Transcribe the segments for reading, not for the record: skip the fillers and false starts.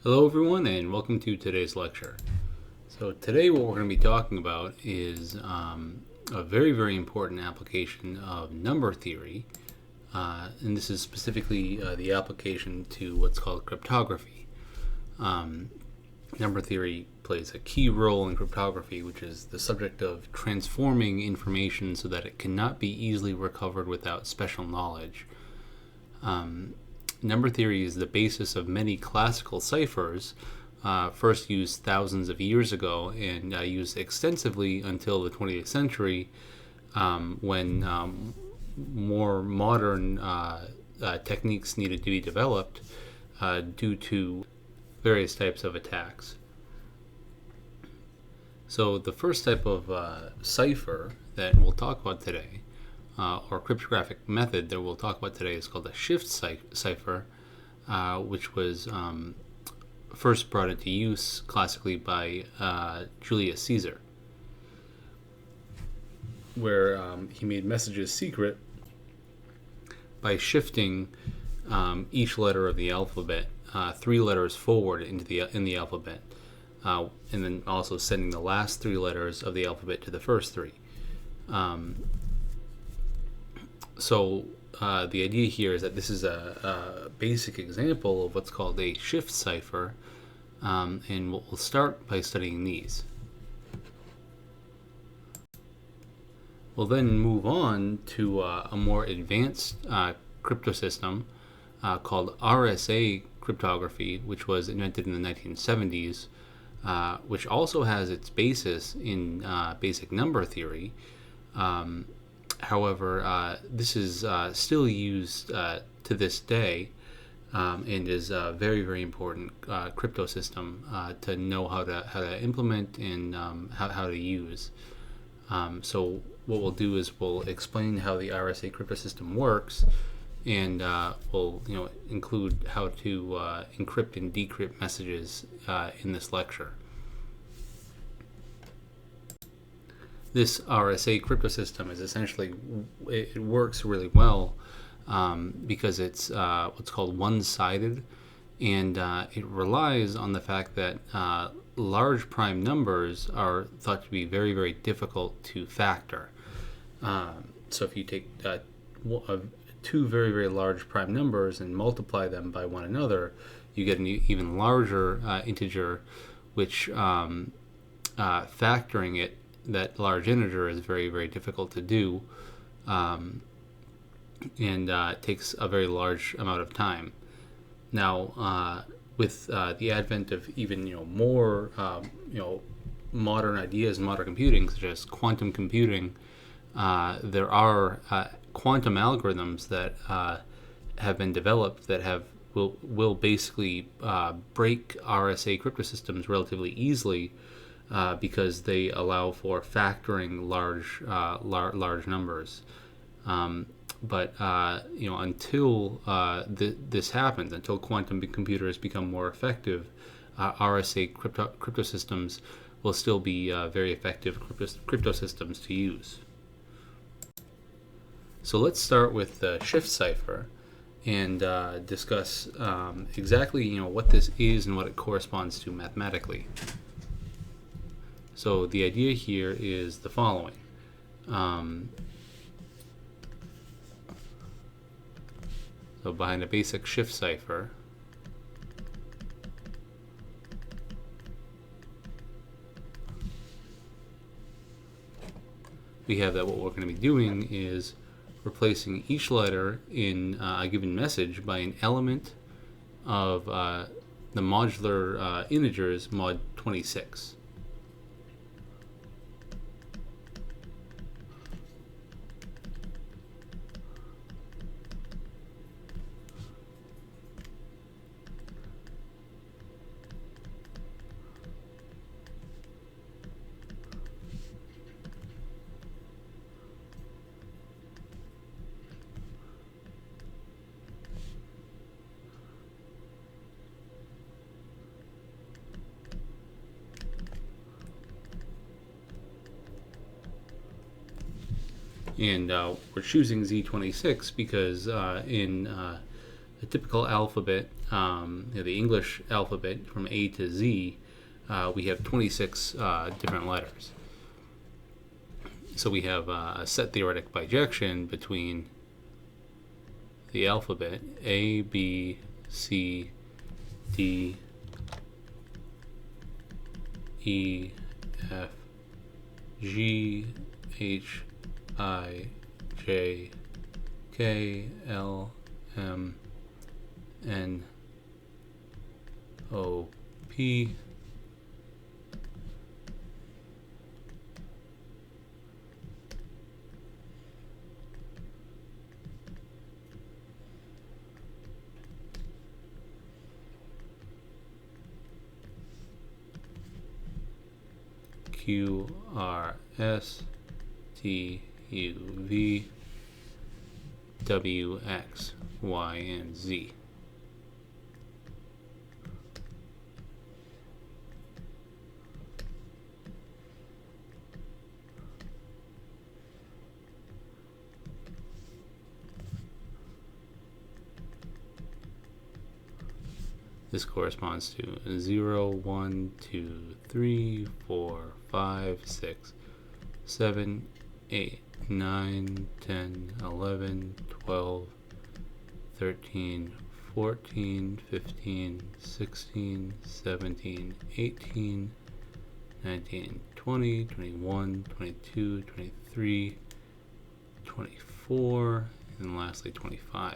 Hello everyone and welcome to today's lecture. So today what we're going to be talking about is a very important application of number theory, and this is specifically the application to what's called cryptography. Number theory plays a key role in cryptography, which is the subject of transforming information so that it cannot be easily recovered without special knowledge. Number theory is the basis of many classical ciphers, first used thousands of years ago and used extensively until the 20th century, when more modern techniques needed to be developed due to various types of attacks. So the first type of cipher that we'll talk about today, or cryptographic method that we'll talk about today, is called a Shift Cipher, which was first brought into use classically by Julius Caesar, where he made messages secret by shifting each letter of the alphabet 3 letters forward in the alphabet, and then also sending the last 3 letters of the alphabet to the first 3. So the idea here is that this is a basic example of what's called a shift cipher, and we'll start by studying these. We'll then move on to a more advanced cryptosystem called Rsa Cryptography, which was invented in the 1970s, which also has its basis in basic number theory. However, this is still used to this day, and is a very important crypto system to know how to implement and how to use. So what we'll do is we'll explain how the Rsa Cryptosystem works, and we'll include how to encrypt and decrypt messages in this lecture. This Rsa cryptosystem is essentially, it works really well because it's what's called one-sided, and it relies on the fact that large prime numbers are thought to be very difficult to factor. So if you take 2 very large prime numbers and multiply them by one another, you get an even larger integer, which factoring that large integer is very difficult to do, and takes a very large amount of time. Now, with the advent of even more modern ideas in modern computing, such as quantum computing, there are quantum algorithms that have been developed that will basically break RSA cryptosystems relatively easily, because they allow for factoring large numbers. But until this happens, until quantum computers become more effective, RSA cryptosystems will still be very effective cryptosystems to use. So let's start with the Shift Cipher and discuss exactly what this is and what it corresponds to mathematically. So the idea here is the following. So behind a basic shift cipher, we have that what we're going to be doing is replacing each letter in a given message by an element of the modular integers mod 26. And we're choosing Z26 because in a typical alphabet, the English alphabet from A to Z, we have 26 different letters. So we have a set theoretic bijection between the alphabet A, B, C, D, E, F, G, H, I, J, K, L, M, N, O, P, Q, R, S, T, U, V, W, X, Y, and Z. This corresponds to 0, 1, 2, 3, 4, 5, 6, 7, 8, 9, 10, 11, 12, 13, 14, 15, 16, 17, 18, 19, 20, 21, 22, 23, 24, and lastly 25.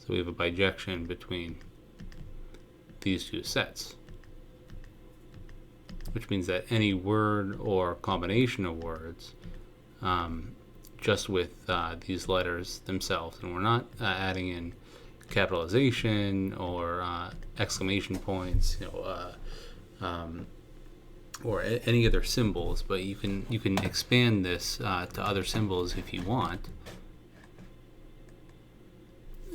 So we have a bijection between these two sets, which means that any word or combination of words, just with these letters themselves, and we're not adding in capitalization or exclamation points, or any other symbols, but you can expand this to other symbols if you want.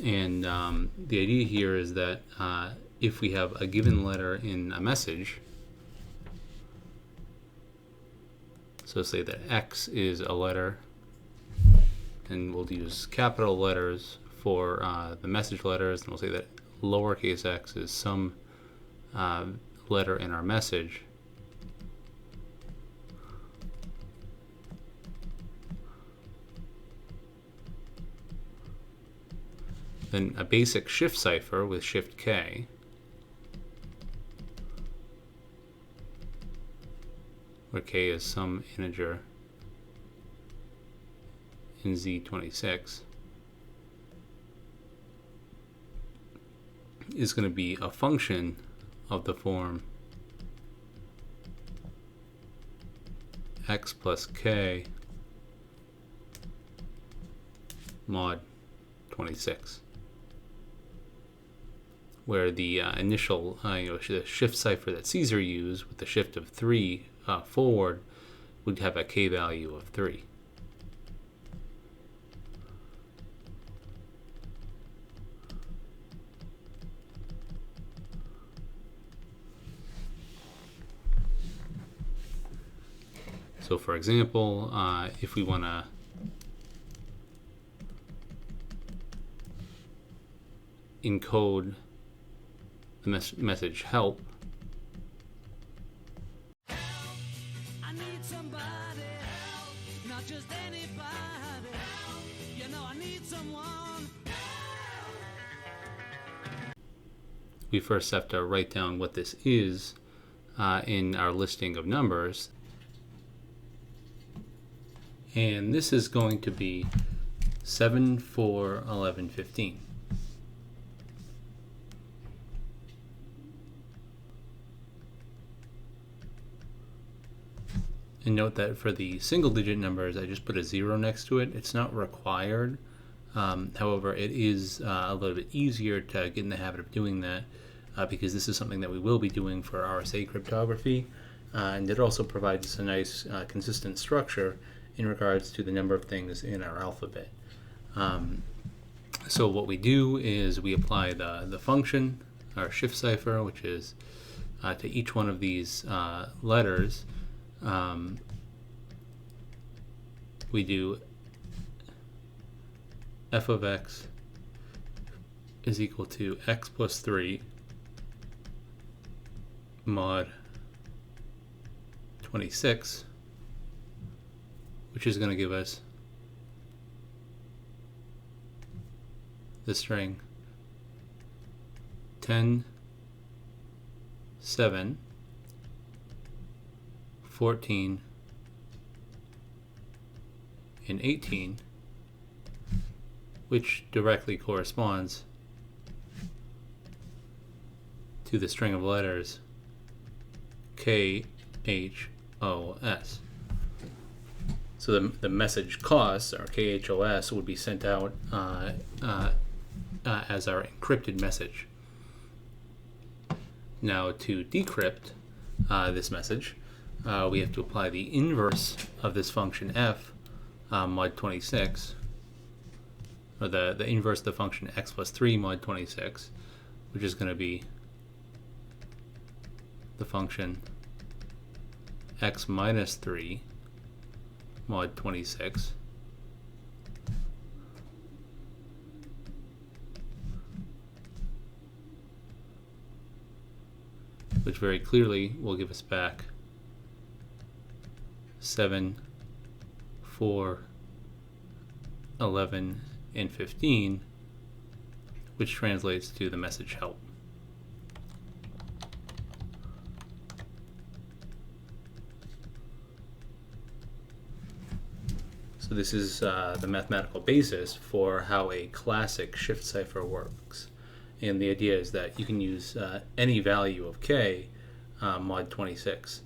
And the idea here is that if we have a given letter in a message, so say that X is a letter, and we'll use capital letters for the message letters, and we'll say that lowercase x is some letter in our message. Then a basic shift cipher with Shift K, where K is some integer in Z26, is going to be a function of the form x plus k mod 26, where the initial the shift cipher that Caeser used with the shift of 3 forward would have a k value of 3. So for example, if we want to encode the message help, I need somebody help, not just anybody help. You know I need someone help. We first have to write down what this is in our listing of numbers. And this is going to be 7, 4, 11, 15. And note that for the single digit numbers, I just put a 0 next to it. It's not required. However, it is a little bit easier to get in the habit of doing that because this is something that we will be doing for RSA cryptography. and it also provides a nice consistent structure in regards to the number of things in our alphabet. So what we do is we apply the function, our Shift Cipher, which is to each one of these letters. We do f of x is equal to x plus 3 mod 26, which is going to give us the string 10, 7, 14, and 18, which directly corresponds to the string of letters K, H, O, S. So the message costs, or KHOS, would be sent out as our encrypted message. Now to decrypt this message, we have to apply the inverse of this function f mod 26, or the inverse of the function x plus 3 mod 26, which is going to be the function x minus 3 mod 26 which very clearly will give us back 7, 4, 11, and 15, which translates to the message help. So this is the mathematical basis for how a classic Shift Cipher works. And the idea is that you can use any value of k mod 26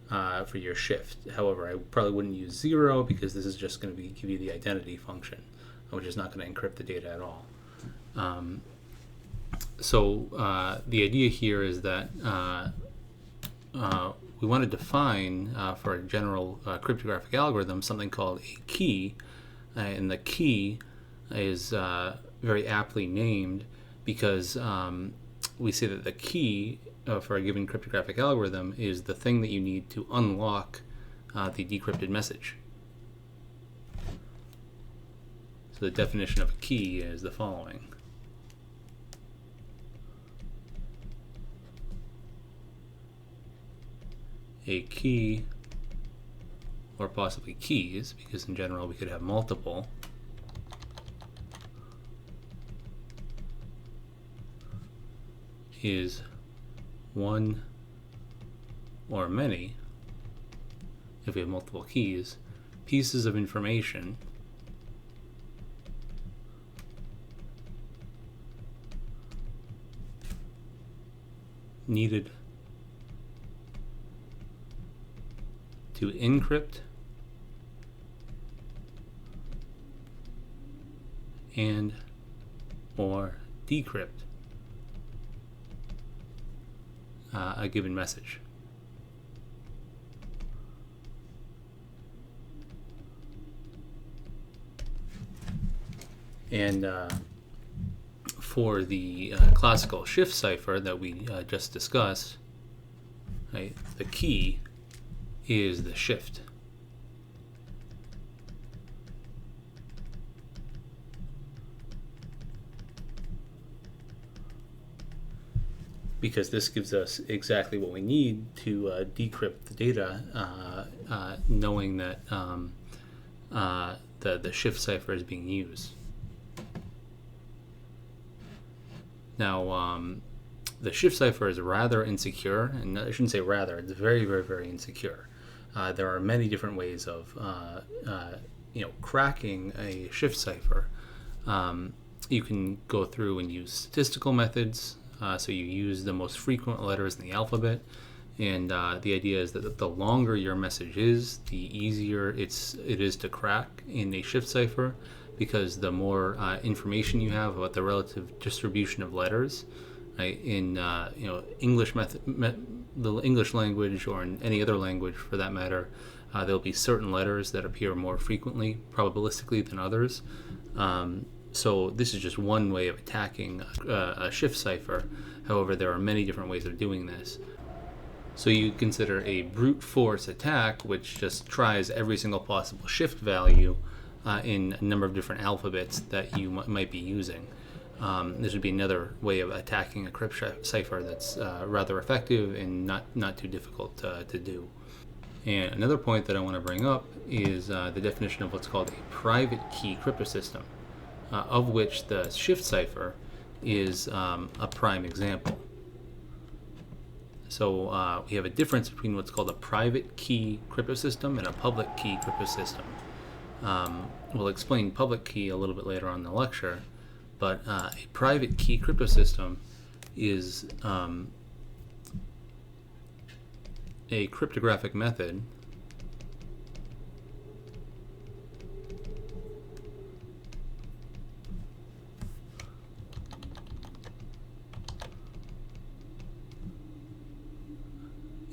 for your shift. However, I probably wouldn't use 0 because this is just going to give you the identity function, which is not going to encrypt the data at all. So the idea here is that we want to define for a general cryptographic algorithm something called a key, and the key is very aptly named because we say that the key for a given cryptographic algorithm is the thing that you need to unlock the decrypted message. So the definition of a key is the following. A key, or possibly keys, because in general we could have multiple, is one or many, if we have multiple keys, pieces of information needed to encrypt and or decrypt a given message. And for the classical Shift Cipher that we just discussed, right, the key is the shift. Because this gives us exactly what we need to decrypt the data, knowing that the Shift Cipher is being used. Now, the Shift Cipher is rather insecure, and I shouldn't say rather, it's very, very, very insecure. There are many different ways of cracking a Shift Cipher. You can go through and use statistical methods. So you use the most frequent letters in the alphabet, and the idea is that the longer your message is, the easier it is to crack in a Shift Cipher, because the more information you have about the relative distribution of letters, right? In English the English language, or in any other language for that matter, there'll be certain letters that appear more frequently, probabilistically, than others. So this is just one way of attacking a shift cipher. However, there are many different ways of doing this. So you consider a brute force attack, which just tries every single possible shift value in a number of different alphabets that you might be using. This would be another way of attacking a crypt cipher that's rather effective and not too difficult to do. And another point that I want to bring up is the definition of what's called a private key cryptosystem, of which the shift cipher is a prime example. So we have a difference between what's called a private key cryptosystem and a public key cryptosystem. We'll explain public key a little bit later on in the lecture, but a private key cryptosystem is a cryptographic method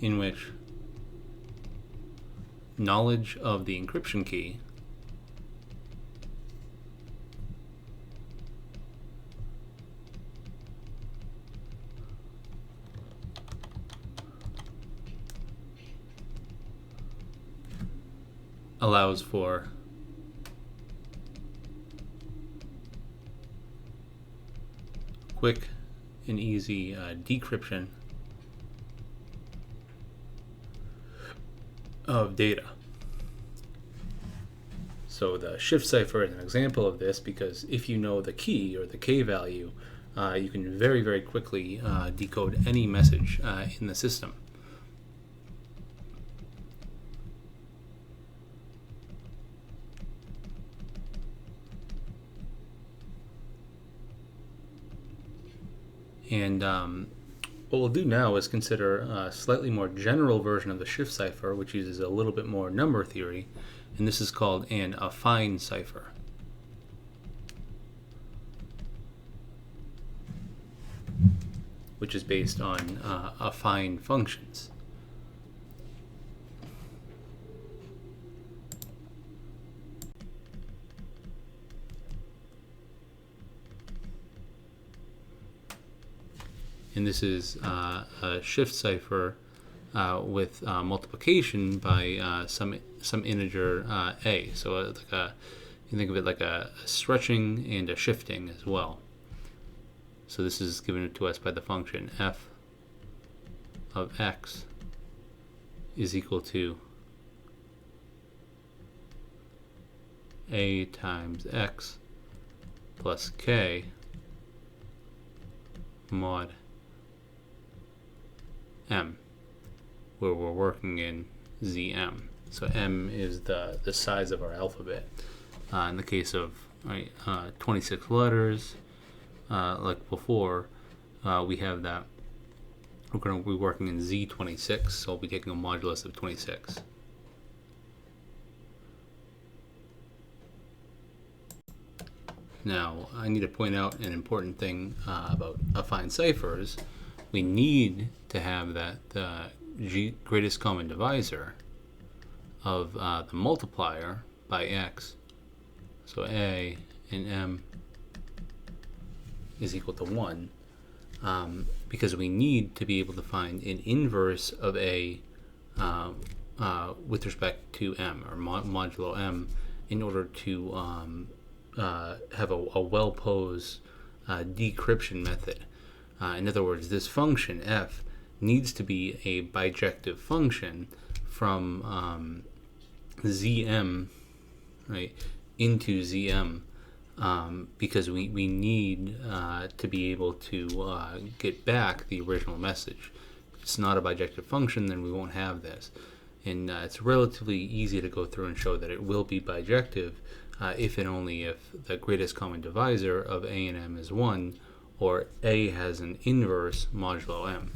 in which knowledge of the encryption key allows for quick and easy decryption of data. So the shift cipher is an example of this, because if you know the key or the K value, you can very, very quickly decode any message in the system. And what we'll do now is consider a slightly more general version of the shift cipher, which uses a little bit more number theory, and this is called an affine cipher. Which is based on affine functions. And this is a shift cipher with multiplication by some integer a. So you think of it like a stretching and a shifting as well. So this is given to us by the function f of x is equal to a times x plus k mod m, where we're working in ZM. So M is the size of our alphabet. In the case of 26 letters, like before, we have that we're going to be working in Z26, so we'll be taking a modulus of 26. Now, I need to point out an important thing about affine ciphers. We need to have that greatest common divisor of the multiplier by x. So a and m is equal to 1, because we need to be able to find an inverse of a with respect to m, or modulo m, in order to have a well-posed decryption method. In other words, this function f needs to be a bijective function from Zm, right, into Zm, because we need to be able to get back the original message. If it's not a bijective function, then we won't have this. And it's relatively easy to go through and show that it will be bijective if and only if the greatest common divisor of a and m is 1, or a has an inverse modulo m.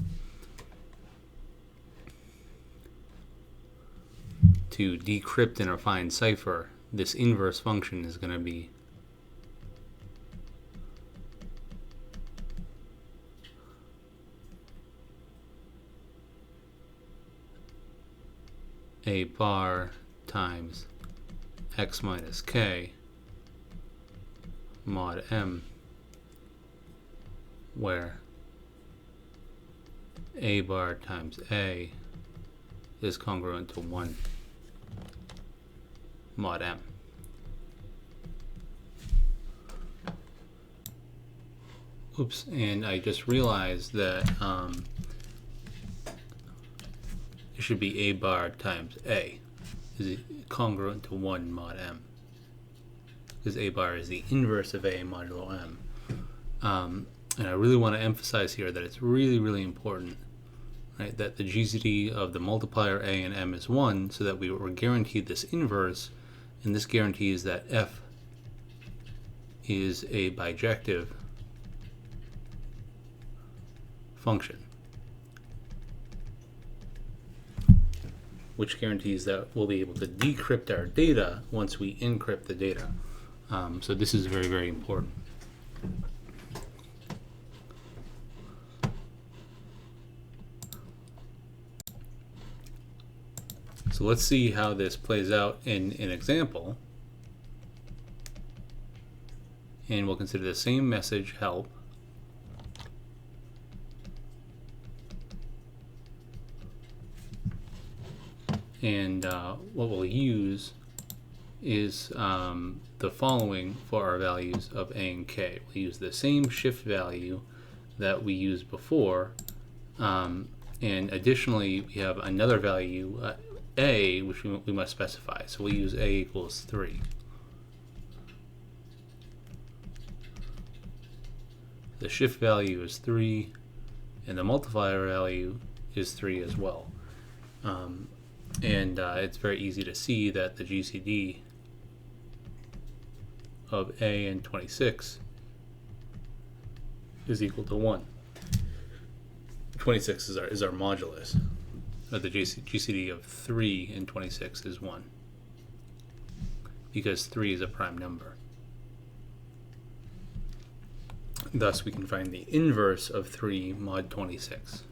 To decrypt an affine cipher, this inverse function is going to be a bar times x minus k mod m, where a bar times a is congruent to 1 mod m. Oops, and I just realized that it should be a bar times a is congruent to 1 mod m, because a bar is the inverse of a modulo m. And I really want to emphasize here that it's really, really important, right, that the GCD of the multiplier a and m is 1, so that we're guaranteed this inverse, and this guarantees that f is a bijective function, which guarantees that we'll be able to decrypt our data once we encrypt the data. So this is very, very important. So let's see how this plays out in an example. And we'll consider the same message, help. And what we'll use is the following for our values of a and k. We'll use the same shift value that we used before, and additionally we have another value, a, which we must specify. So we'll use a equals 3. The shift value is 3, and the multiplier value is 3 as well. And it's very easy to see that the GCD of a and 26 is equal to 1. 26 is our modulus. The GCD of 3 and 26 is 1, because 3 is a prime number. Thus, we can find the inverse of 3 mod 26.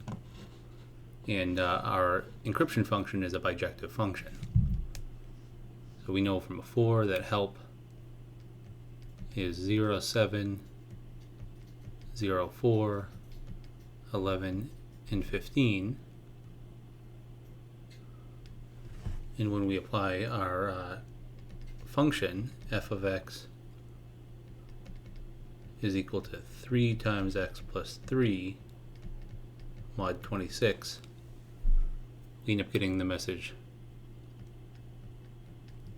And our encryption function is a bijective function. So we know from before that help is 0, 7, 0, 4, 11, and 15. And when we apply our function, f of x is equal to 3 times x plus 3 mod 26, we end up getting the message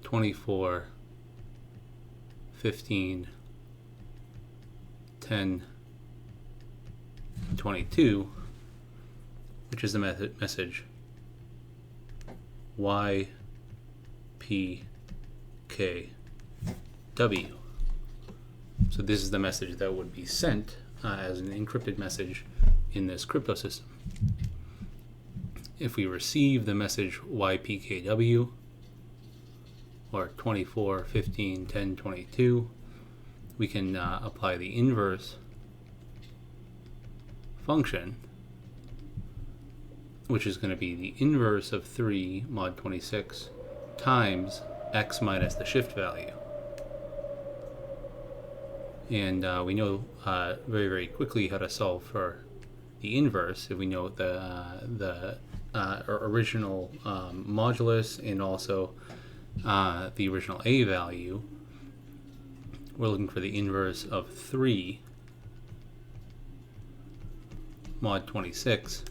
24, 15, 10, 22, which is the message Y, P, K, W. So this is the message that would be sent as an encrypted message in this crypto system. If we receive the message YPKW, or 24, 15, 10, 22, we can apply the inverse function, which is going to be the inverse of 3 mod 26 times x minus the shift value. And we know very, very quickly how to solve for the inverse if we know the original modulus and also the original a value. We're looking for the inverse of 3 mod 26,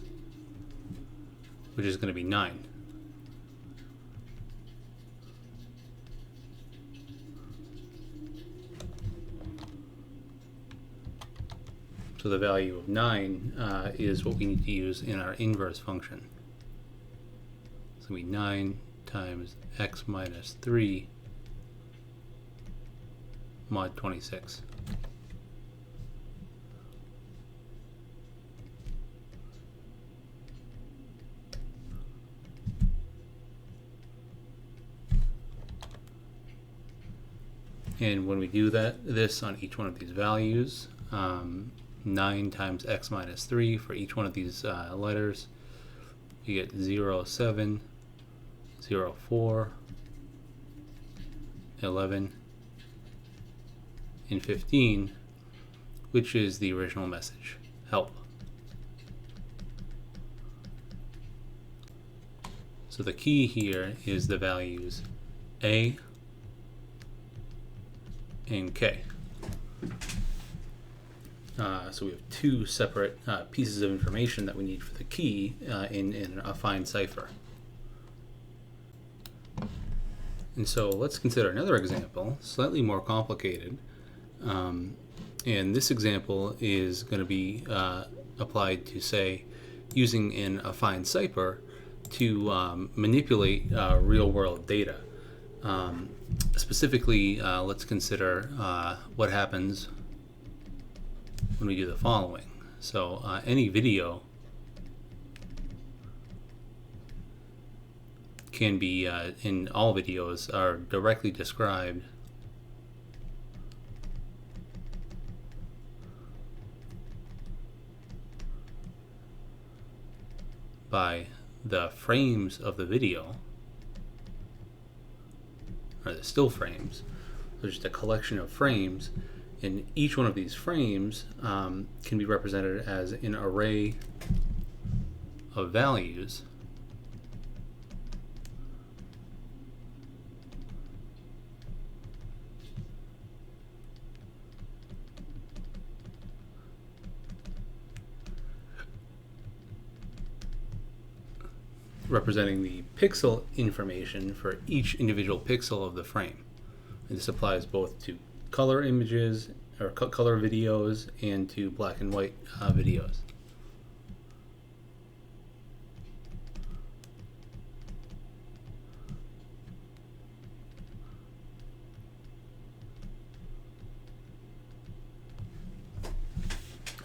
which is going to be 9. So the value of 9 is what we need to use in our inverse function. So we 9 times x minus 3 mod 26. And when we do this on each one of these values, 9 times x minus 3 for each one of these letters, we get 0, 7, 04, 11, and 15, which is the original message, help. So the key here is the values A and K. So we have two separate pieces of information that we need for the key in an Affine cipher. And so let's consider another example, slightly more complicated. And this example is going to be applied to, say, using an Affine cipher to manipulate real-world data. Specifically, let's consider what happens when we do the following. So any video can be, in all videos, are directly described by the frames of the video, or the still frames. So just a collection of frames, and each one of these frames can be represented as an array of values representing the pixel information for each individual pixel of the frame. And this applies both to color images or color videos and to black and white videos.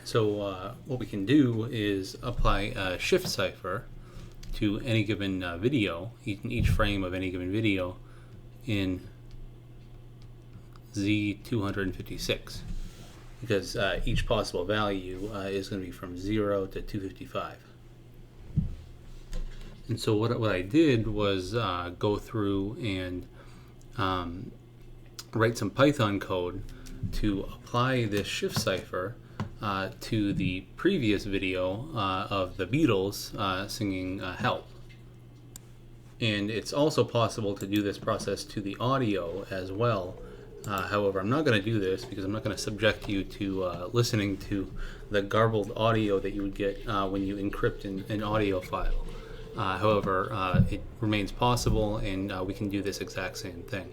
So what we can do is apply a Shift Cipher to any given video, each frame of any given video in Z256, because each possible value is going to be from 0 to 255. And so what I did was go through and write some Python code to apply this Shift Cipher to the previous video of the Beatles singing Help. And it's also possible to do this process to the audio as well. However, I'm not going to do this because I'm not going to subject you to listening to the garbled audio that you would get when you encrypt an audio file. However, it remains possible, and we can do this exact same thing.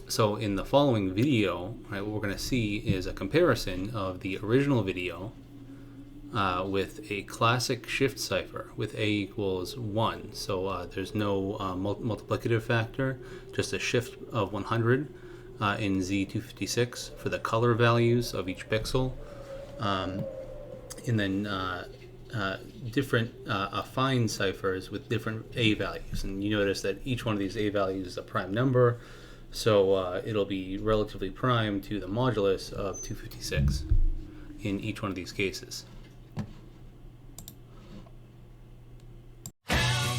So in the following video, right, what we're going to see is a comparison of the original video with a classic Shift Cipher with A equals 1. So there's no multiplicative factor, just a shift of 100 in Z256 for the color values of each pixel. And then different affine ciphers with different A values. And you notice that each one of these A values is a prime number. So it'll be relatively prime to the modulus of 256 in each one of these cases. Help,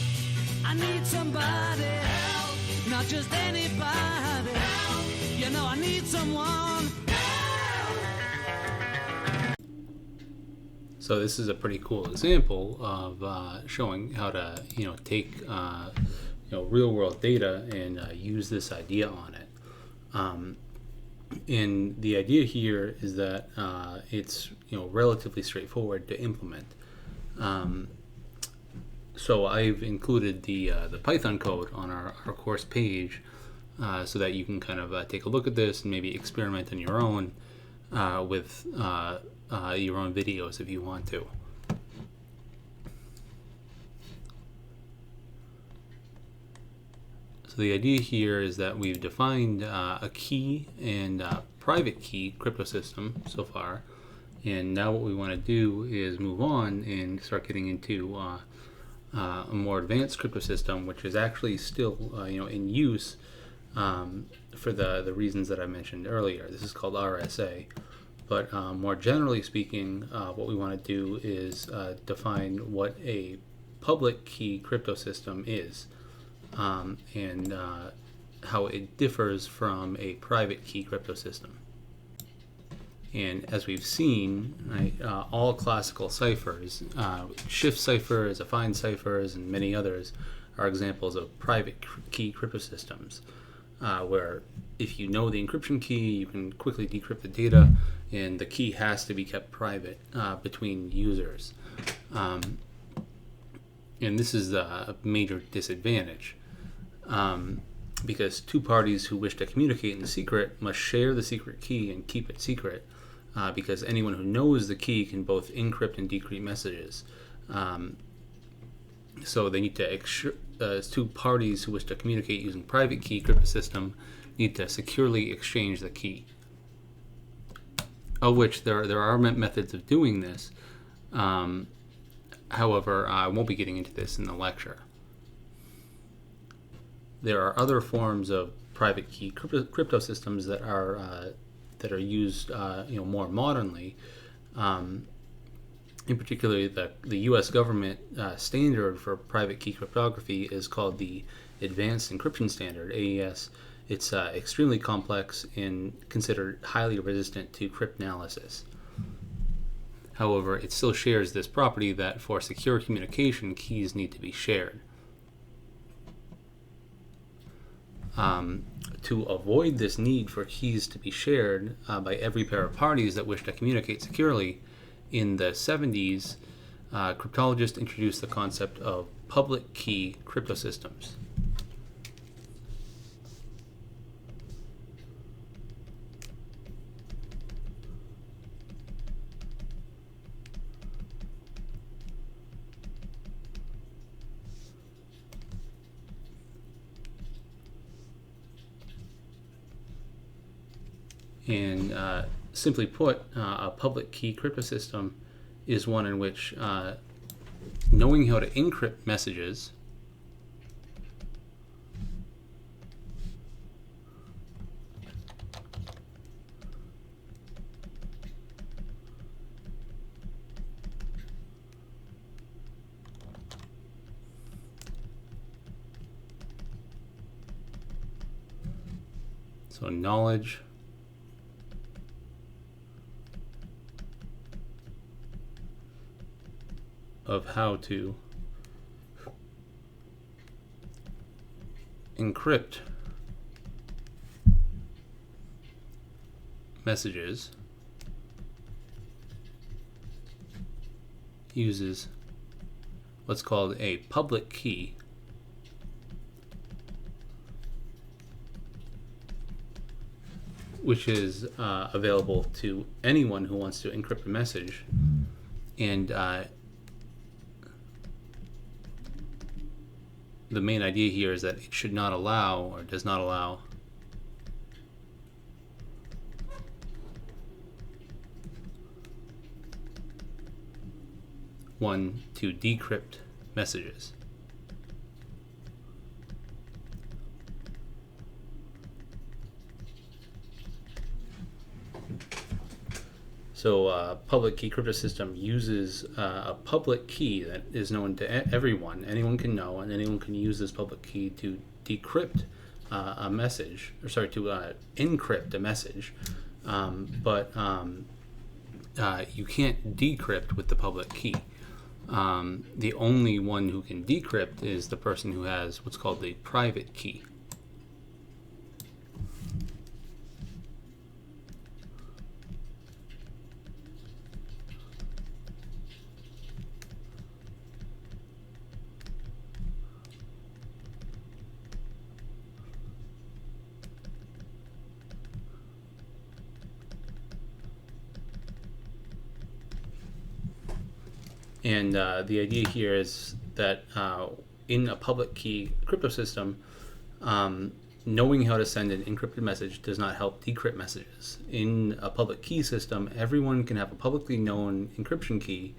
I need somebody help, not just anybody help, you know I need someone help. So this is a pretty cool example of showing how to take real world data and use this idea on it. And the idea here is that it's relatively straightforward to implement. So I've included the Python code on our course page so that you can kind of take a look at this and maybe experiment on your own with your own videos if you want to. So the idea here is that we've defined a key and private key cryptosystem so far, and now what we want to do is move on and start getting into a more advanced cryptosystem, which is actually still in use for the reasons that I mentioned earlier. This is called RSA, but more generally speaking, what we want to do is define what a public key cryptosystem is. and how it differs from a private key crypto system. And as we've seen, right, all classical ciphers, Shift Ciphers, Affine ciphers, and many others are examples of private key crypto systems, where if you know the encryption key, you can quickly decrypt the data, and the key has to be kept private between users. And this is a major disadvantage, because two parties who wish to communicate in secret must share the secret key and keep it secret, because anyone who knows the key can both encrypt and decrypt messages. So they need to two parties who wish to communicate using private key crypto system need to securely exchange the key. Of which there are methods of doing this. However, I won't be getting into this in the lecture. There are other forms of private key crypto systems that are used more modernly. In particular, the U.S. government standard for private key cryptography is called the Advanced Encryption Standard, AES. It's extremely complex and considered highly resistant to cryptanalysis. However, it still shares this property that for secure communication, keys need to be shared. To avoid this need for keys to be shared by every pair of parties that wish to communicate securely, in the 70s, cryptologists introduced the concept of public key cryptosystems. And simply put, a public key cryptosystem is one in which knowing how to encrypt messages so knowledge of how to encrypt messages uses what's called a public key, which is available to anyone who wants to encrypt a message. And the main idea here is that it should not allow, or does not allow, one to decrypt messages. So public key cryptosystem uses a public key that is known to everyone. Anyone can know, and anyone can use this public key to decrypt a message, or sorry, to encrypt a message. But you can't decrypt with the public key. The only one who can decrypt is the person who has what's called the private key. And the idea here is that in a public key crypto system, knowing how to send an encrypted message does not help decrypt messages. In a public key system, everyone can have a publicly known encryption key,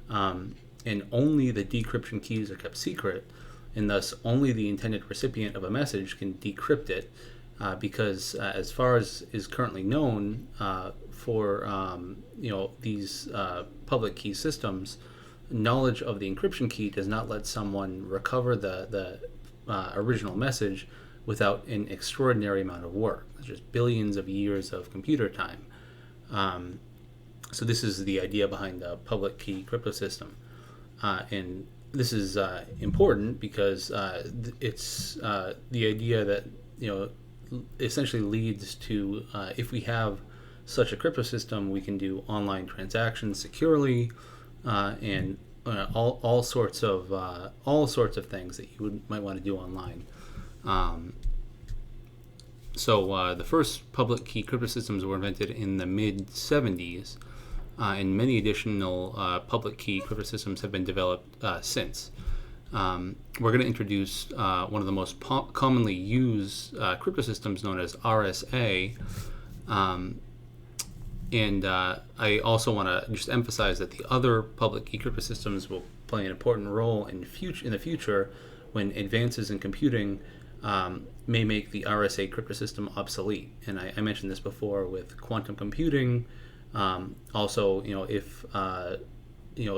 and only the decryption keys are kept secret, and thus only the intended recipient of a message can decrypt it, because as far as is currently known, for these public key systems, knowledge of the encryption key does not let someone recover the original message without an extraordinary amount of work. It's just billions of years of computer time. So this is the idea behind the public key cryptosystem. And this is important because it's the idea that, essentially leads to, if we have such a cryptosystem, we can do online transactions securely, and all sorts of things that you might want to do online. So the first public key cryptosystems were invented in the mid 70s, and many additional public key cryptosystems have been developed since. We're going to introduce one of the most commonly used cryptosystems, known as RSA. And I also want to just emphasize that the other public key cryptosystems will play an important role in the future when advances in computing may make the RSA cryptosystem obsolete. And I mentioned this before with quantum computing. Also, if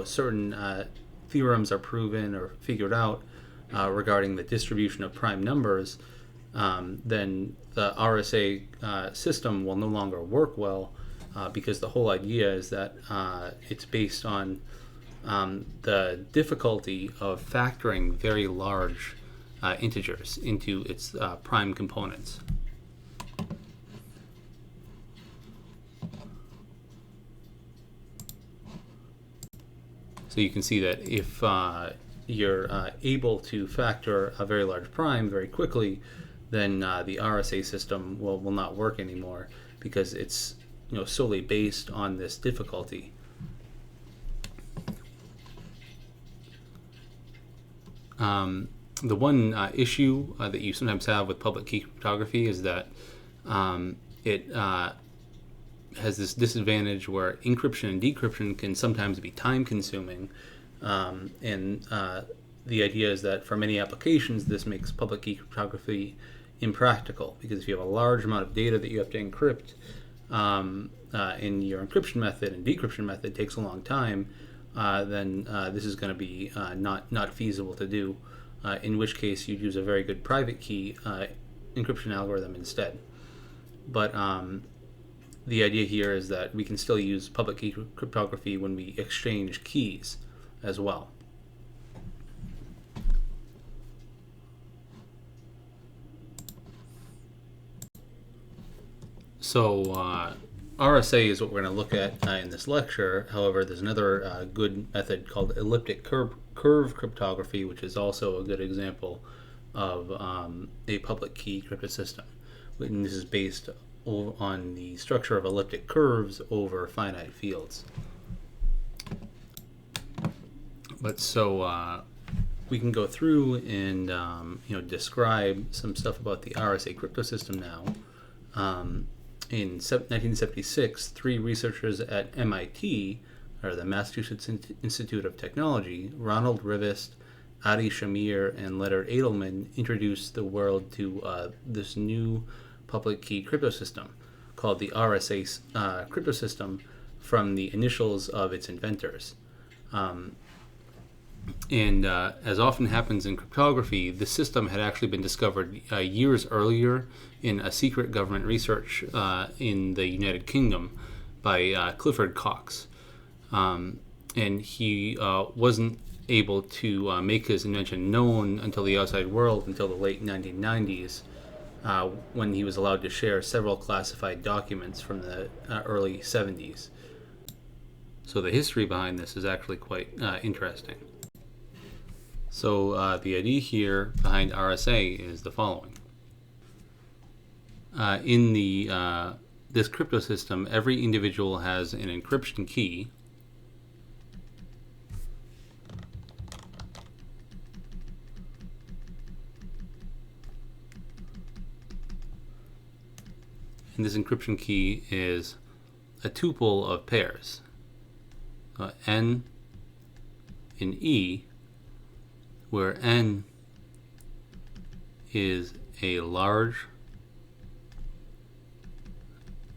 certain theorems are proven or figured out regarding the distribution of prime numbers, then the RSA system will no longer work well, because the whole idea is that it's based on the difficulty of factoring very large integers into its prime components. So you can see that if you're able to factor a very large prime very quickly, then the RSA system will not work anymore, because it's solely based on this difficulty. The one issue that you sometimes have with public key cryptography is that it has this disadvantage where encryption and decryption can sometimes be time consuming, and the idea is that for many applications this makes public key cryptography impractical, because if you have a large amount of data that you have to encrypt, and your encryption method and decryption method takes a long time, then this is going to be not feasible to do, in which case you'd use a very good private key encryption algorithm instead. But the idea here is that we can still use public key cryptography when we exchange keys as well. So RSA is what we're going to look at in this lecture. However, there's another good method called elliptic curve cryptography, which is also a good example of a public key cryptosystem. And this is based on the structure of elliptic curves over finite fields. But so we can go through and describe some stuff about the RSA cryptosystem now. In 1976, 3 researchers at MIT, or the Massachusetts Institute of Technology, Ronald Rivest, Adi Shamir, and Leonard Edelman, introduced the world to this new public key cryptosystem called the RSA cryptosystem, from the initials of its inventors. And as often happens in cryptography, the system had actually been discovered years earlier in a secret government research in the United Kingdom by Clifford Cox. And he wasn't able to make his invention known until the outside world until the late 1990s, when he was allowed to share several classified documents from the early 70s. So the history behind this is actually quite interesting. So the idea here behind RSA is the following. In this cryptosystem, every individual has an encryption key, and this encryption key is a tuple of pairs, N and E, where N is a large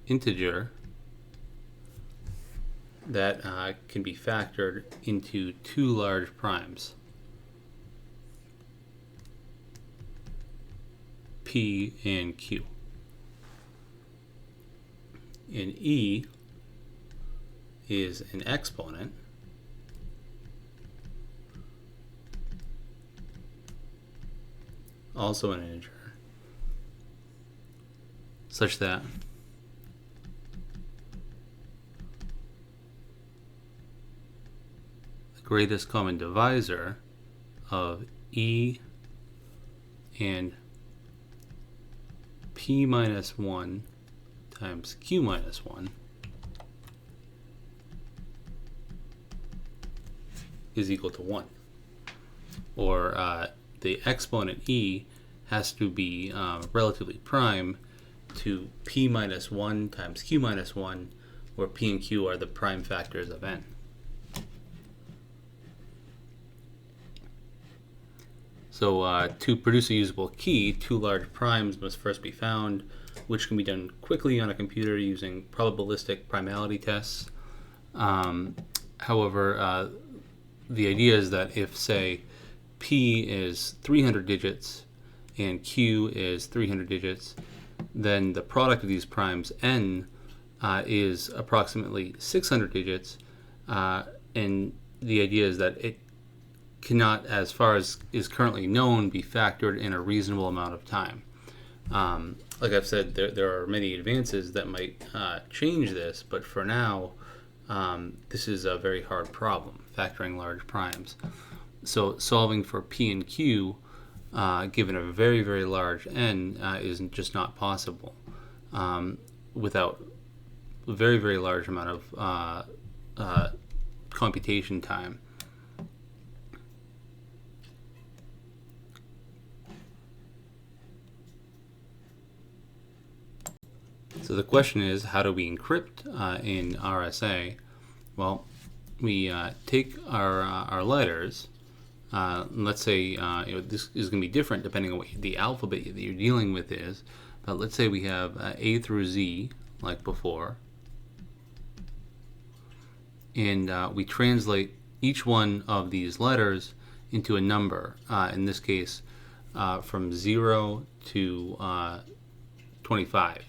integer that can be factored into 2 large primes. P and Q. And E is an exponent also an integer, such that the greatest common divisor of E and P minus 1 times Q minus 1 is equal to 1. Or the exponent E has to be relatively prime to P minus 1 times Q minus 1, where P and Q are the prime factors of N. So to produce a usable key, two large primes must first be found, which can be done quickly on a computer using probabilistic primality tests. However, the idea is that if, say, P is 300 digits and Q is 300 digits, then the product of these primes, N, is approximately 600 digits, and the idea is that it cannot, as far as is currently known, be factored in a reasonable amount of time. Like I've said, there are many advances that might change this, but for now, this is a very hard problem, factoring large primes. So solving for P and Q, given a very, very large N, is just not possible without a very, very large amount of computation time. So the question is, how do we encrypt in RSA? Well, we take our letters. Let's say this is going to be different depending on what the alphabet that you're dealing with is. But let's say we have A through Z, like before, and we translate each one of these letters into a number. In this case, from 0 to 25.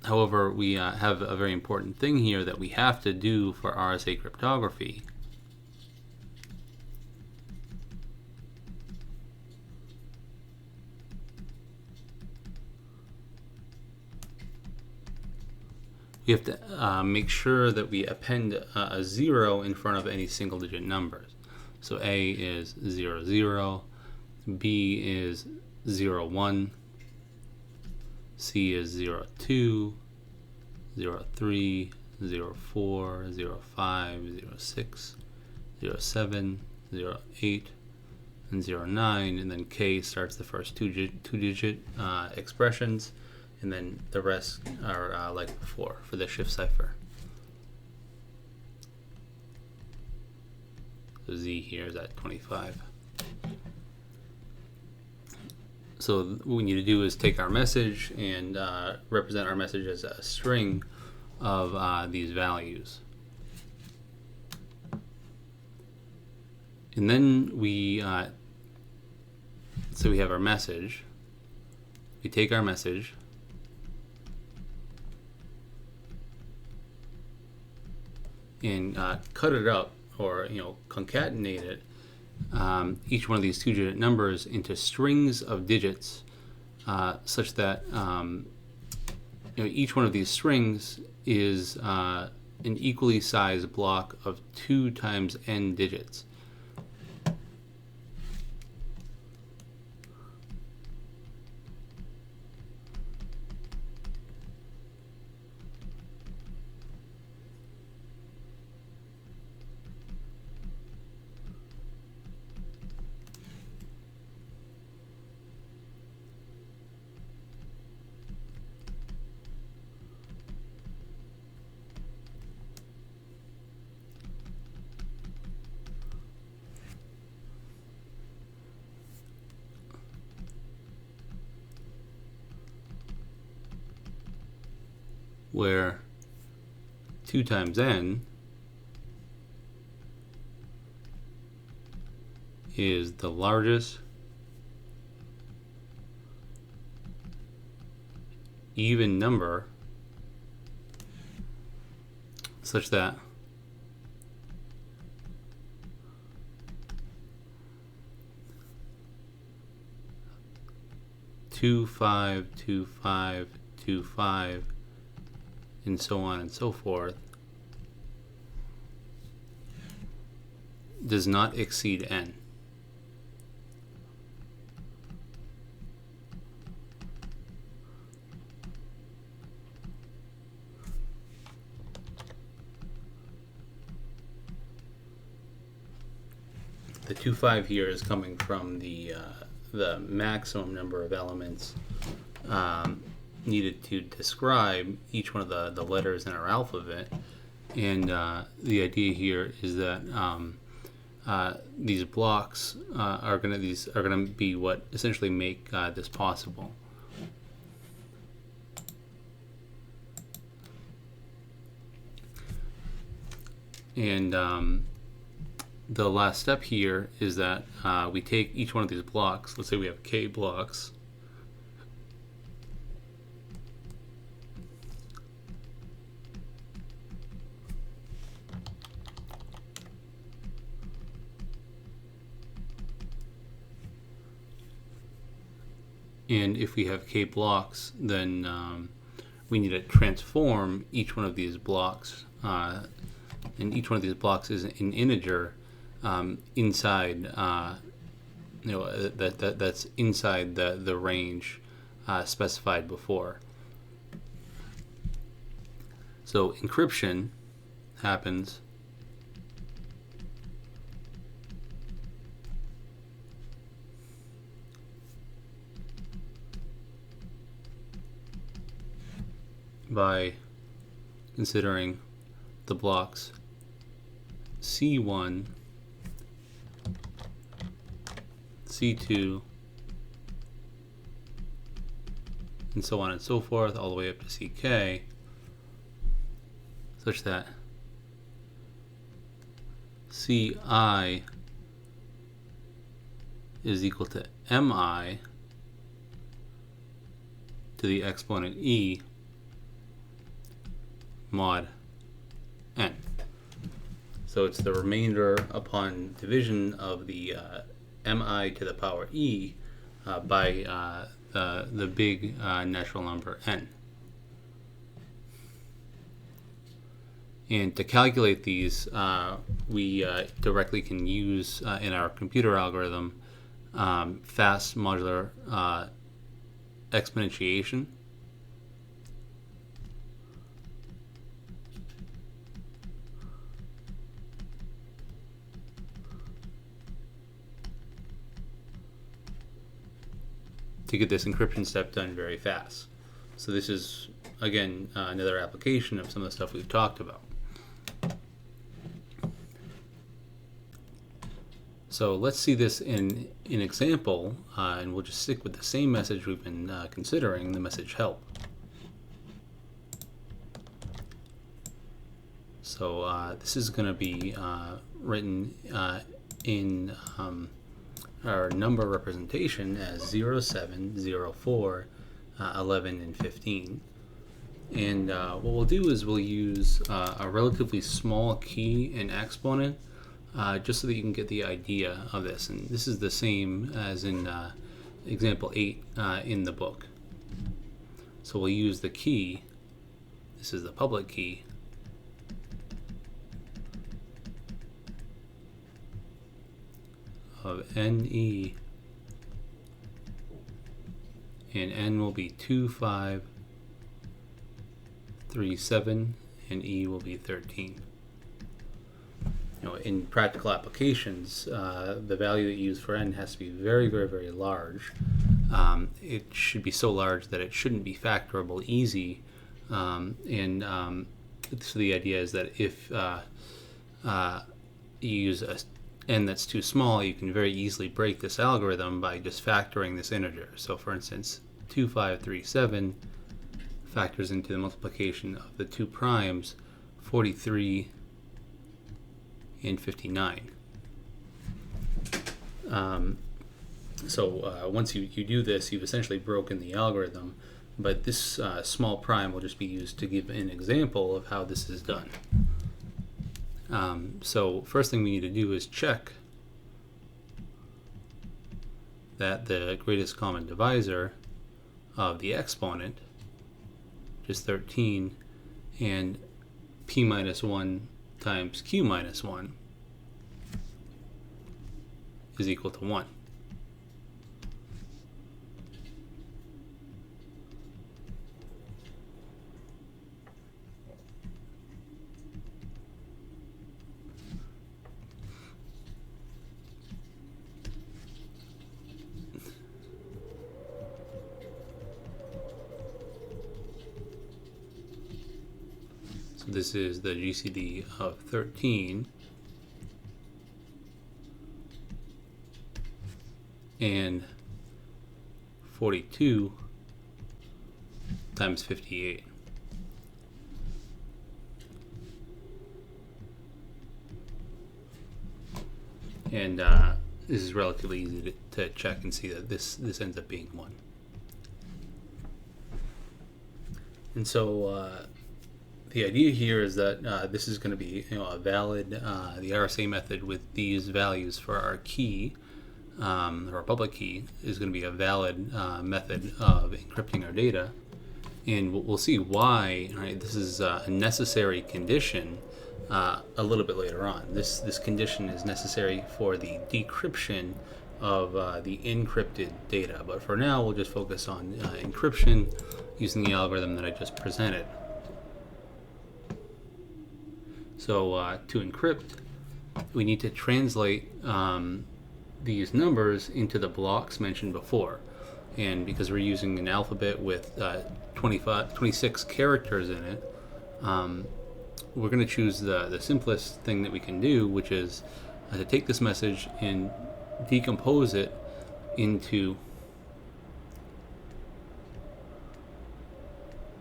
However, we have a very important thing here that we have to do for RSA cryptography. We have to make sure that we append a 0 in front of any single digit numbers. So A is 0, 0, B is 0, 1, C is 0, 2, 0, 3, 0, 4, 0, 5, 0, 6, 0, 7, 0, 8, and 0, 9, and then K starts the first two-digit expressions, and then the rest are like before for the Shift Cipher. So Z here is at 25. So what we need to do is take our message and represent our message as a string of these values. And then so we have our message. We take our message, and cut it up, or concatenate it, each one of these two-digit numbers into strings of digits, such that each one of these strings is an equally sized block of 2 times n digits. Where 2 times n is the largest even number such that two, 5, 2, 5, 2, 5, and so on and so forth does not exceed n. The 2, 5 here is coming from the maximum number of elements needed to describe each one of the letters in our alphabet, and the idea here is that these blocks are going to be what essentially make this possible. And the last step here is that we take each one of these blocks. Let's say we have k blocks. And if we have k blocks, then we need to transform each one of these blocks, and each one of these blocks is an integer inside, that's inside the range specified before. So encryption happens by considering the blocks C1, C2, and so on and so forth, all the way up to CK, such that CI is equal to MI to the exponent E mod n. So it's the remainder upon division of the mi to the power e by the big natural number n. And to calculate these, we directly can use in our computer algorithm fast modular exponentiation. To get this encryption step done very fast. So this is, again, another application of some of the stuff we've talked about. So let's see this in an example, and we'll just stick with the same message we've been considering, the message help. So this is going to be written in our number representation as 0, 7, 0, 4, 11, and 15. And what we'll do is we'll use a relatively small key and exponent just so that you can get the idea of this. And this is the same as in example 8 in the book. So we'll use the key. This is the public key. Of NE, and N will be 2, 5, 3, 7, and E will be 13. In practical applications, the value that you use for N has to be very, very, very large. It should be so large that it shouldn't be factorable easy, so the idea is that if you use a n that's too small, you can very easily break this algorithm by just factoring this integer. So for instance, 2, 5, 3, 7 factors into the multiplication of the 2 primes, 43 and 59. Once you do this, you've essentially broken the algorithm but this small prime will just be used to give an example of how this is done. So first thing we need to do is check that the greatest common divisor of the exponent, which is 13, and p minus 1 times q minus 1 is equal to 1. So this is the GCD of 13 and 42 times 58. And this is relatively easy to check and see that this ends up being 1. And so the idea here is that this is going to be a valid, the RSA method with these values for our key, or our public key, is going to be a valid method of encrypting our data. And we'll see why, right? This is a necessary condition a little bit later on. This condition is necessary for the decryption of the encrypted data. But for now, we'll just focus on encryption using the algorithm that I just presented. So to encrypt, we need to translate these numbers into the blocks mentioned before. And because we're using an alphabet with 26 characters in it, we're going to choose the simplest thing that we can do, which is to take this message and decompose it into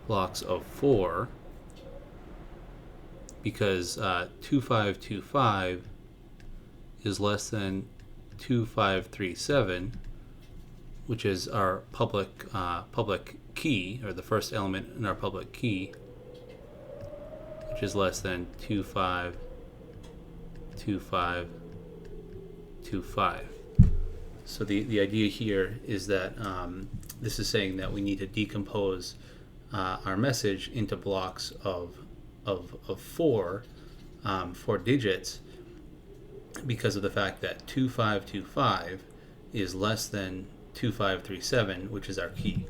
blocks of 4, because 2525 is less than 2537, which is our public key, or the first element in our public key, which is less than 252525. So the idea here is that this is saying that we need to decompose our message into blocks of 4 digits, because of the fact that 2525 is less than 2537, which is our key.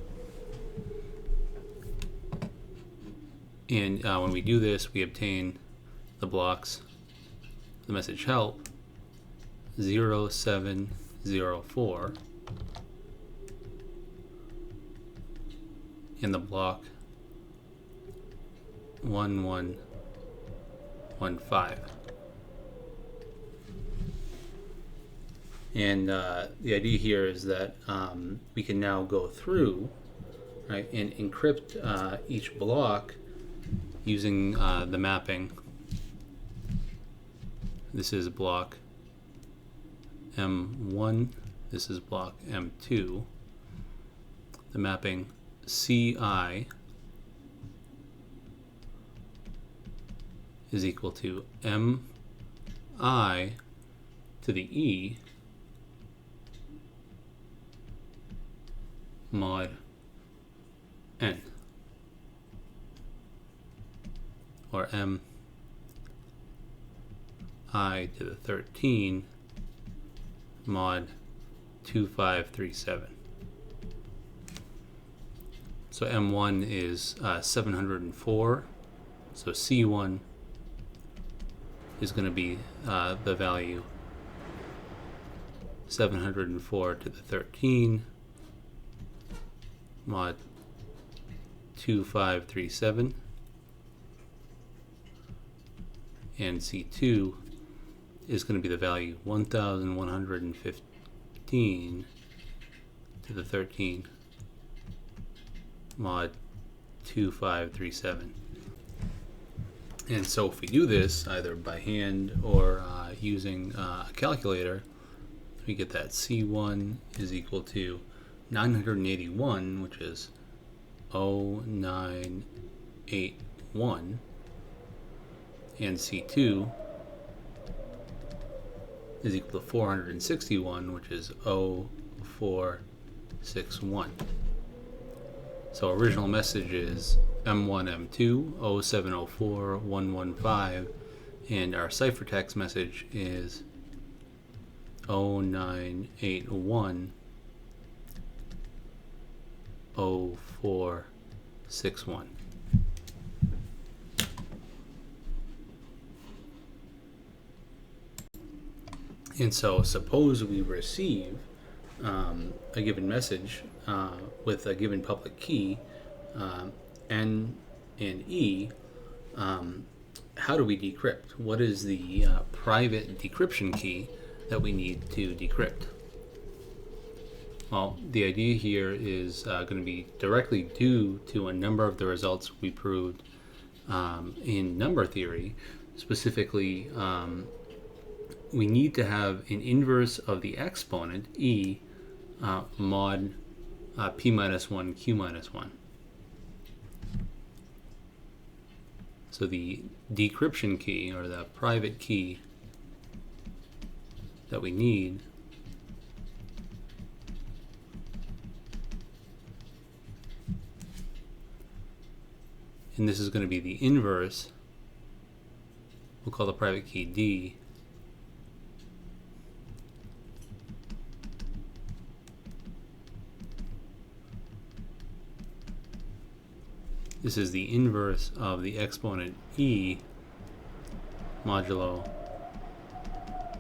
And when we do this, we obtain the blocks, the message help 0704 and the block 1115. And the idea here is that we can now go through, right, and encrypt each block using the mapping. This is block M1, this is block M2. The mapping CI is equal to MI to the E mod N, or M I to the 13 mod 2537. So M1 is 704, so C1 is going to be the value 704 to the 13 mod 2537, and C2 is going to be the value 1115 to the 13 mod 2537. And so if we do this either by hand or using a calculator, we get that C1 is equal to 981, which is 0981, and C2 is equal to 461, which is 0461. So original message is M1, M2, 0704, 115, and our ciphertext message is 0981, 0461. And so suppose we receive a given message with a given public key, N and E. How do we decrypt? What is the private decryption key that we need to decrypt? Well, the idea here is going to be directly due to a number of the results we proved in number theory. Specifically, we need to have an inverse of the exponent, E, mod P minus 1, Q minus 1. So the decryption key, or the private key that we need, and this is going to be the inverse, we'll call the private key D, this is the inverse of the exponent E modulo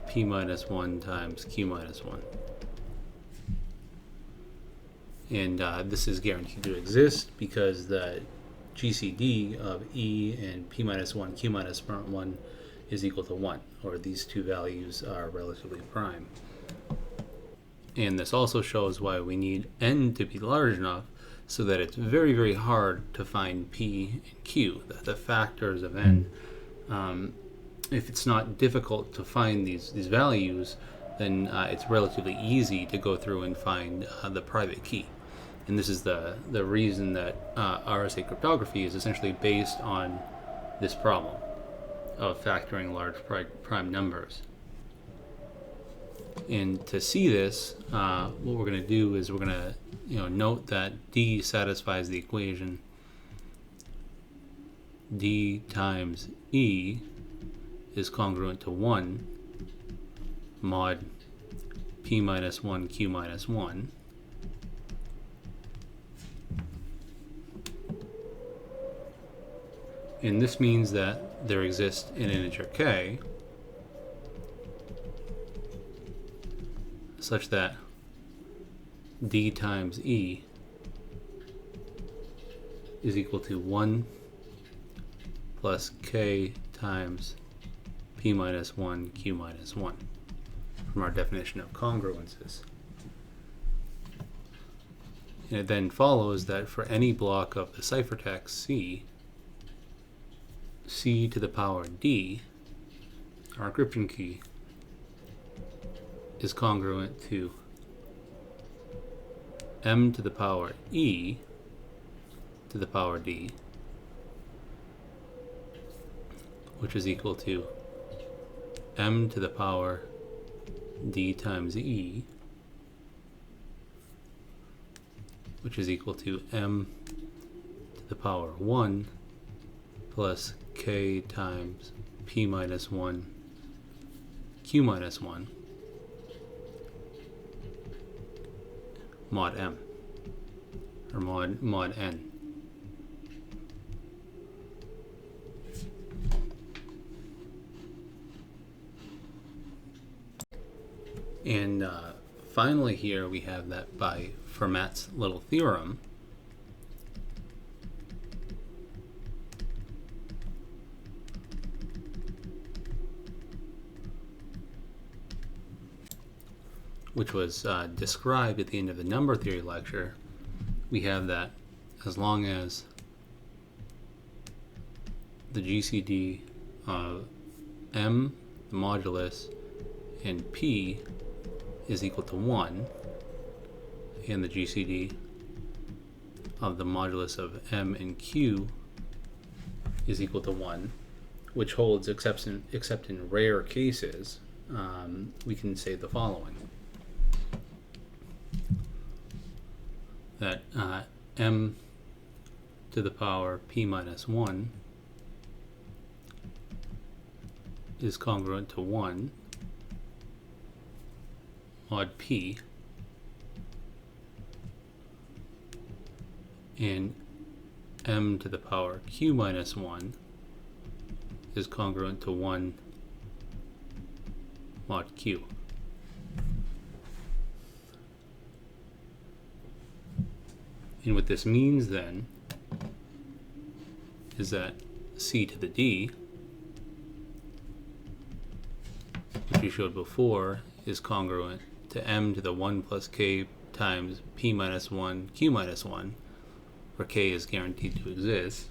P minus 1 times Q minus 1. And this is guaranteed to exist because the GCD of E and P minus 1, Q minus 1 is equal to 1, or these two values are relatively prime. And this also shows why we need N to be large enough so that it's very, very hard to find P and Q, the factors of N. If it's not difficult to find these values, then it's relatively easy to go through and find the private key. And this is the reason that RSA cryptography is essentially based on this problem of factoring large prime numbers. And to see this, what we're going to do is we're going to note that D satisfies the equation D times E is congruent to 1 mod P minus 1 Q minus 1. And this means that there exists an integer k such that D times E is equal to 1 plus k times P minus 1 Q minus 1 from our definition of congruences. And it then follows that for any block of the ciphertext C to the power D, our encryption key is congruent to M to the power E to the power D, which is equal to M to the power D times E, which is equal to M to the power 1 plus k times P minus 1 Q minus 1 mod M, or mod N. And finally here we have that by Fermat's little theorem, which was described at the end of the number theory lecture. We have that as long as the GCD of M, the modulus, and P is equal to 1, and the GCD of the modulus of m and q is equal to 1, which holds except in rare cases, we can say the following. That m to the power p minus 1 is congruent to 1 mod p, and m to the power q minus 1 is congruent to 1 mod q. And what this means then is that c to the d, which we showed before, is congruent to m to the 1 plus k times p minus 1 q minus 1, where k is guaranteed to exist,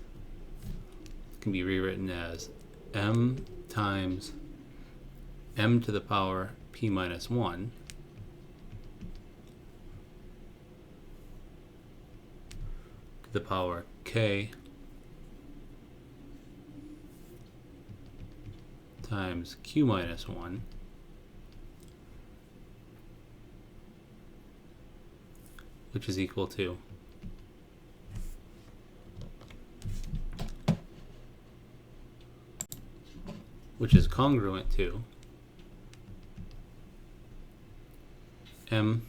can be rewritten as m times m to the power p minus 1 to the power k times q minus 1 which is equal to which is congruent to m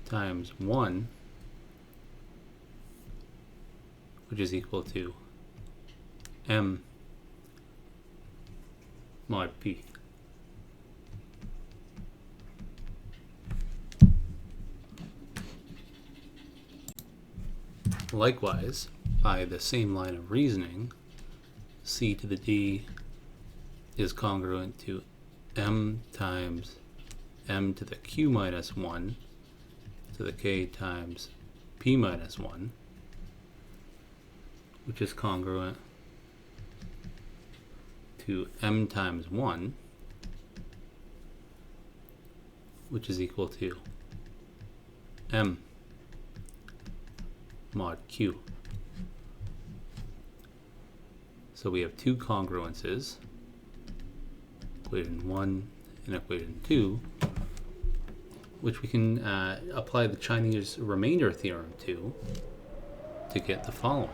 times 1, which is equal to m mod p. Likewise, by the same line of reasoning, c to the d is congruent to m times m to the q minus 1 to the k times p minus 1, which is congruent to m times 1, which is equal to m mod q. So we have two congruences, equation 1 and equation 2, which we can apply the Chinese remainder theorem to get the following.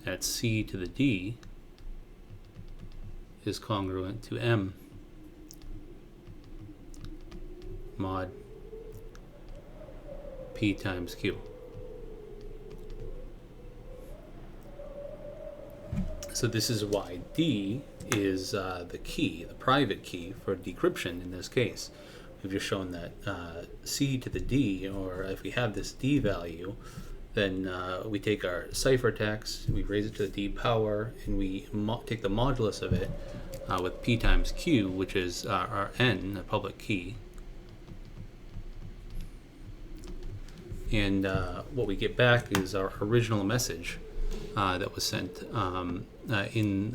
That c to the d is congruent to m mod p times q. So this is why D is the key, the private key for decryption in this case. We've just shown that C to the D, or if we have this D value, then we take our ciphertext, we raise it to the D power, and we take the modulus of it with P times Q, which is our N, the public key. And what we get back is our original message that was sent in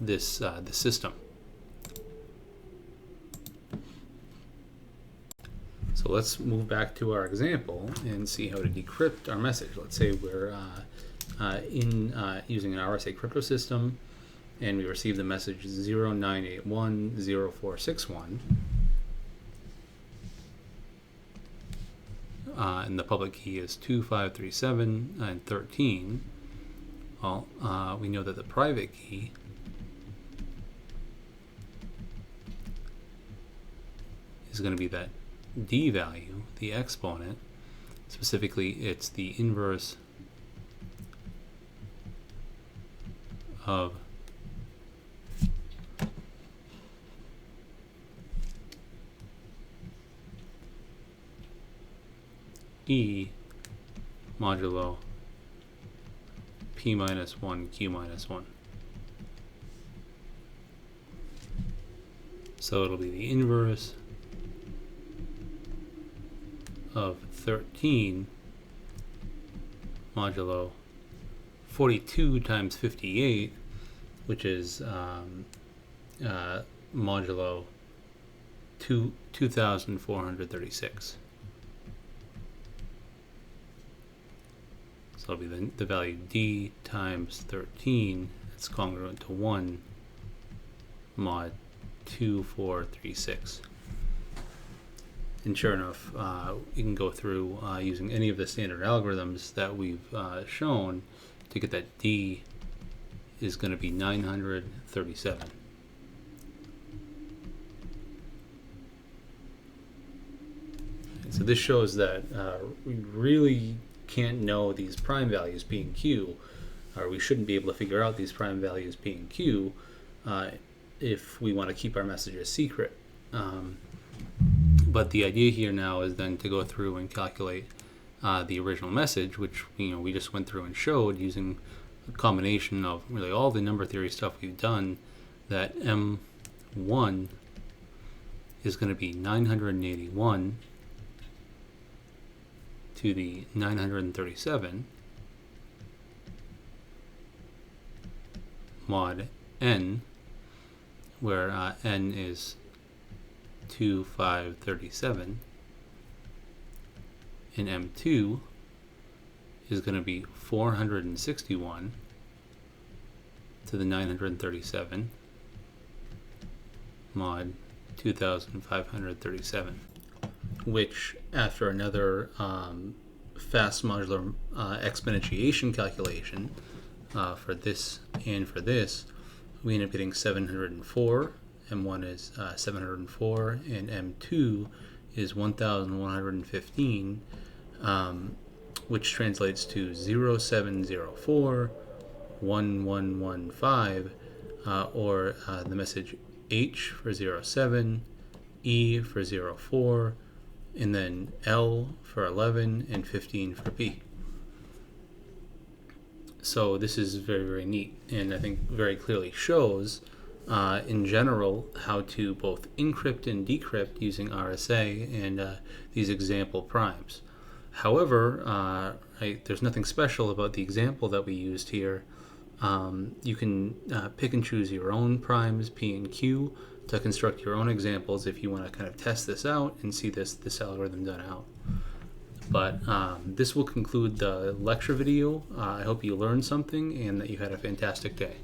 this system. So let's move back to our example and see how to decrypt our message. Let's say we're using an Rsa Cryptosystem, and we receive the message 09810461. And the public key is 2537 and 13. Well, we know that the private key is going to be that D value, the exponent. Specifically, it's the inverse of E modulo P minus 1 Q minus 1. So it'll be the inverse of 13 modulo 42 times 58, which is modulo 2436. So it'll be the value d times 13. It's congruent to 1 mod 2436. And sure enough, you can go through using any of the standard algorithms that we've shown to get that d is going to be 937. So this shows that we really can't know these prime values P and Q, or we shouldn't be able to figure out these prime values P and Q if we want to keep our messages secret. But the idea here now is then to go through and calculate the original message, which we just went through and showed using a combination of really all the number theory stuff we've done, that M1 is going to be 981 to the 937 mod n, where n is 2537, and M2 is going to be 461 to the 937 mod 2537, which after another fast modular exponentiation calculation for this and for this, we end up getting 704. M1 is 704 and M2 is 1115, which translates to 0704 1115, or the message H for 07, E for 04, and then L for 11 and 15 for P. So this is very, very neat, and I think very clearly shows in general how to both encrypt and decrypt using RSA and these example primes. However, there's nothing special about the example that we used here. You can pick and choose your own primes, P and Q, to construct your own examples if you want to kind of test this out and see this algorithm done out. But this will conclude the lecture video. I hope you learned something and that you had a fantastic day.